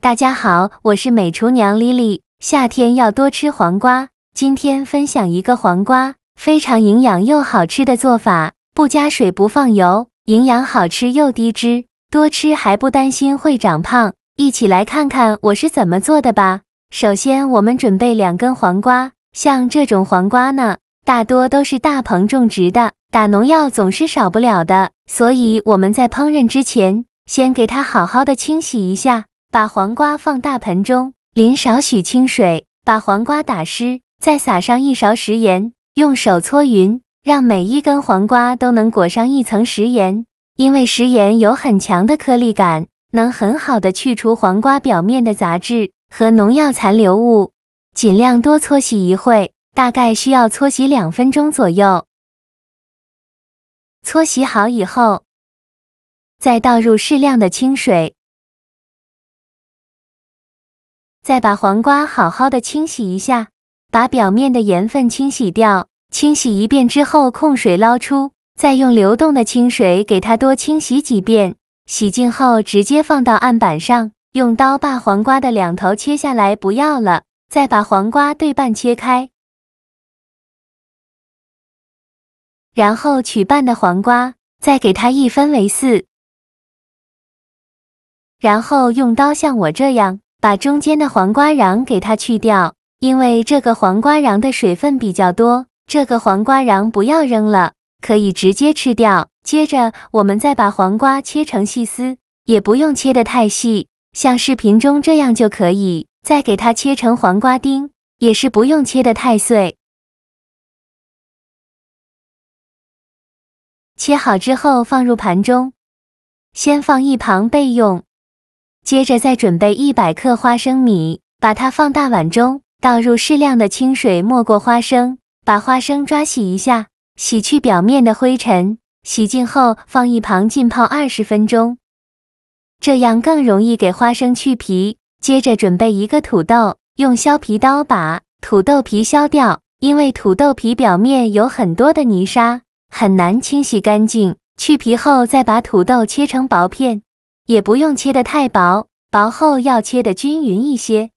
大家好，我是美厨娘 Lily。夏天要多吃黄瓜，今天分享一个黄瓜非常营养又好吃的做法，不加水不放油，营养好吃又低脂，多吃还不担心会长胖。一起来看看我是怎么做的吧。首先我们准备2根黄瓜，像这种黄瓜呢，大多都是大棚种植的，打农药总是少不了的，所以我们在烹饪之前，先给它好好的清洗一下。把黄瓜放大盆中，淋少许清水，把黄瓜打湿，再撒上1勺食盐，用手搓匀，让每一根黄瓜都能裹上1层食盐。因为食盐有很强的颗粒感，能很好的去除黄瓜表面的杂质和农药残留物。尽量多搓洗一会，大概需要搓洗2分钟左右。搓洗好以后，再倒入适量的清水。再把黄瓜好好的清洗一下，把表面的盐分清洗掉。清洗一遍之后控水捞出，再用流动的清水给它多清洗几遍。洗净后直接放到案板上，用刀把黄瓜的2头切下来不要了，再把黄瓜对半切开。然后取半的黄瓜，再给它1分为4。然后用刀像我这样，把中间的黄瓜瓤给它去掉，因为这个黄瓜瓤的水分比较多，这个黄瓜瓤不要扔了，可以直接吃掉。接着我们再把黄瓜切成细丝，也不用切得太细，像视频中这样就可以。再给它切成黄瓜丁，也是不用切得太碎。切好之后放入盘中，先放一旁备用。接着再准备100克花生米，把它放大碗中，倒入适量的清水没过花生，把花生抓洗一下，洗去表面的灰尘。洗净后放一旁浸泡20分钟，这样更容易给花生去皮。接着准备1个土豆，用削皮刀把土豆皮削掉，因为土豆皮表面有很多的泥沙，很难清洗干净。去皮后再把土豆切成薄片，也不用切得太薄，薄后要切得均匀一些。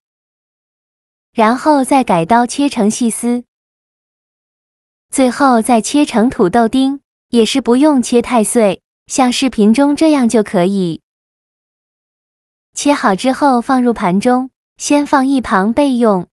然后再改刀切成细丝，最后再切成土豆丁，也是不用切太碎，像视频中这样就可以。切好之后放入盘中，先放一旁备用。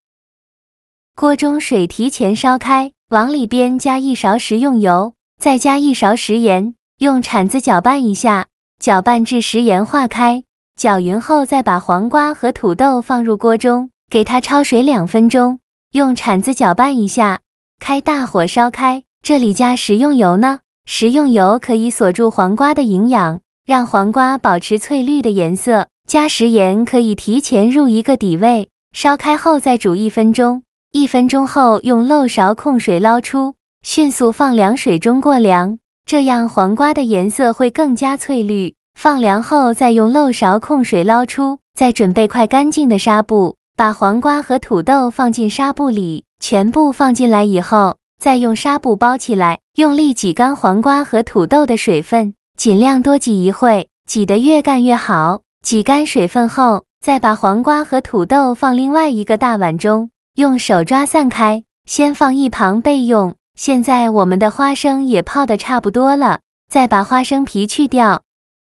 锅中水提前烧开，往里边加1勺食用油，再加1勺食盐，用铲子搅拌一下，搅拌至食盐化开，搅匀后再把黄瓜和土豆放入锅中，给它焯水2分钟，用铲子搅拌一下，开大火烧开。这里加食用油呢，食用油可以锁住黄瓜的营养，让黄瓜保持翠绿的颜色。加食盐可以提前入一个底味。烧开后再煮1分钟，1分钟后用漏勺控水捞出，迅速放凉水中过凉，这样黄瓜的颜色会更加翠绿。放凉后再用漏勺控水捞出，再准备块干净的纱布，把黄瓜和土豆放进纱布里，全部放进来以后，再用纱布包起来，用力挤干黄瓜和土豆的水分，尽量多挤一会，挤得越干越好。挤干水分后，再把黄瓜和土豆放另外一个大碗中，用手抓散开，先放一旁备用。现在我们的花生也泡得差不多了，再把花生皮去掉。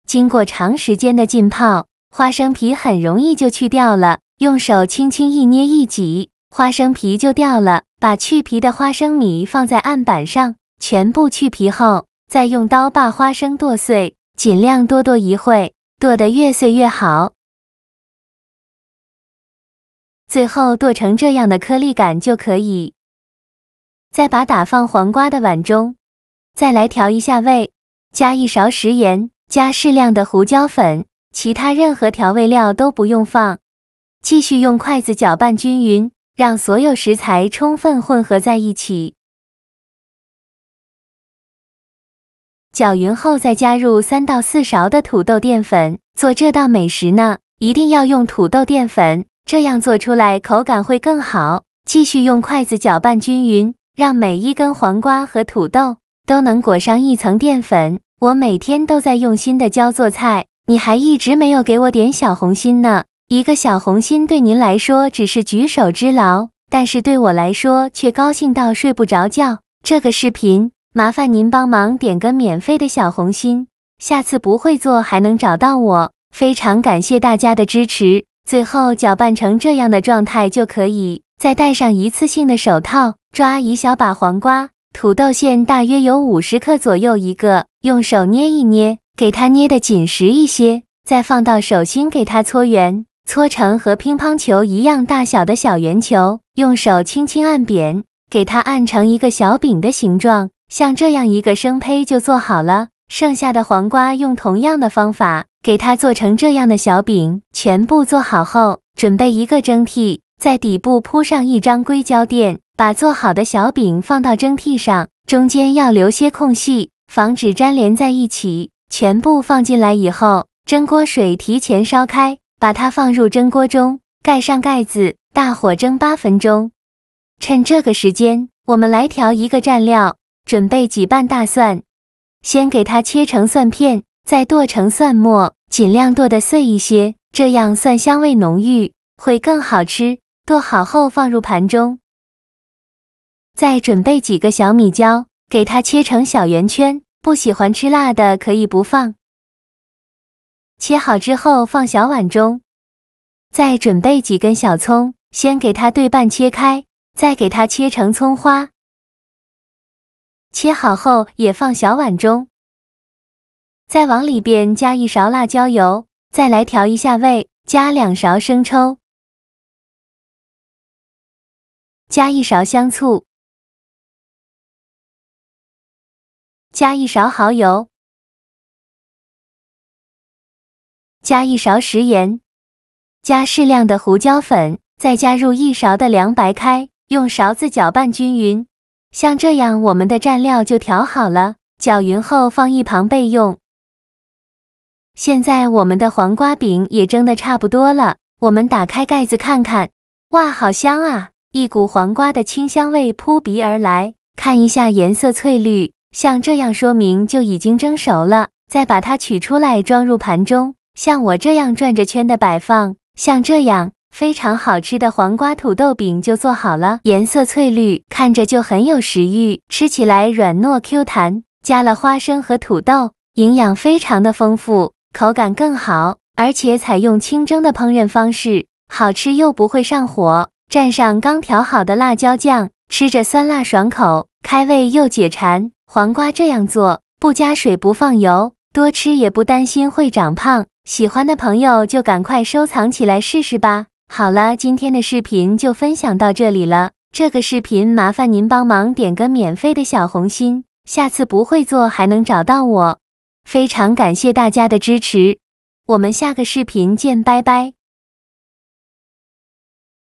经过长时间的浸泡，花生皮很容易就去掉了，用手轻轻一捏一挤，花生皮就掉了。把去皮的花生米放在案板上，全部去皮后，再用刀把花生剁碎，尽量多剁一会，剁得越碎越好。最后剁成这样的颗粒感就可以。再把打放黄瓜的碗中，再来调一下味，加1勺食盐，加适量的胡椒粉，其他任何调味料都不用放。继续用筷子搅拌均匀，让所有食材充分混合在一起。搅匀后再加入3到4勺的土豆淀粉。做这道美食呢，一定要用土豆淀粉，这样做出来口感会更好。继续用筷子搅拌均匀，让每一根黄瓜和土豆都能裹上1层淀粉。我每天都在用心的教做菜，你还一直没有给我点小红心呢，一个小红心对您来说只是举手之劳，但是对我来说却高兴到睡不着觉。这个视频麻烦您帮忙点个免费的小红心，下次不会做还能找到我。非常感谢大家的支持。最后搅拌成这样的状态就可以，再戴上一次性的手套，抓一小把黄瓜，土豆馅大约有50克左右一个，用手捏一捏，给它捏得紧实一些，再放到手心给它搓圆，搓成和乒乓球一样大小的小圆球，用手轻轻按扁，给它按成一个小饼的形状，像这样一个生胚就做好了。剩下的黄瓜用同样的方法给它做成这样的小饼，全部做好后，准备一个蒸屉，在底部铺上一张硅胶垫，把做好的小饼放到蒸屉上，中间要留些空隙，防止粘连在一起。全部放进来以后，蒸锅水提前烧开，把它放入蒸锅中，盖上盖子，大火蒸8分钟。趁这个时间，我们来调一个蘸料，准备几瓣大蒜，先给它切成蒜片，再剁成蒜末，尽量剁得碎一些，这样蒜香味浓郁，会更好吃。剁好后放入盘中。再准备几个小米椒，给它切成小圆圈，不喜欢吃辣的可以不放。切好之后放小碗中。再准备几根小葱，先给它对半切开，再给它切成葱花。切好后也放小碗中。再往里边加1勺辣椒油，再来调一下味，加2勺生抽，加1勺香醋，加1勺蚝油，加1勺食盐，加适量的胡椒粉，再加入1勺的凉白开，用勺子搅拌均匀。像这样我们的蘸料就调好了，搅匀后放一旁备用。现在我们的黄瓜饼也蒸得差不多了，我们打开盖子看看，哇，好香啊！一股黄瓜的清香味扑鼻而来，看一下颜色翠绿，像这样说明就已经蒸熟了。再把它取出来装入盘中，像我这样转着圈的摆放，像这样非常好吃的黄瓜土豆饼就做好了。颜色翠绿，看着就很有食欲，吃起来软糯 Q 弹，加了花生和土豆，营养非常的丰富，口感更好，而且采用清蒸的烹饪方式，好吃又不会上火。蘸上刚调好的辣椒酱，吃着酸辣爽口，开胃又解馋。黄瓜这样做，不加水不放油，多吃也不担心会长胖。喜欢的朋友就赶快收藏起来试试吧。好了，今天的视频就分享到这里了。这个视频麻烦您帮忙点个免费的小红心，下次不会做还能找到我。非常感谢大家的支持，我们下个视频见，拜拜。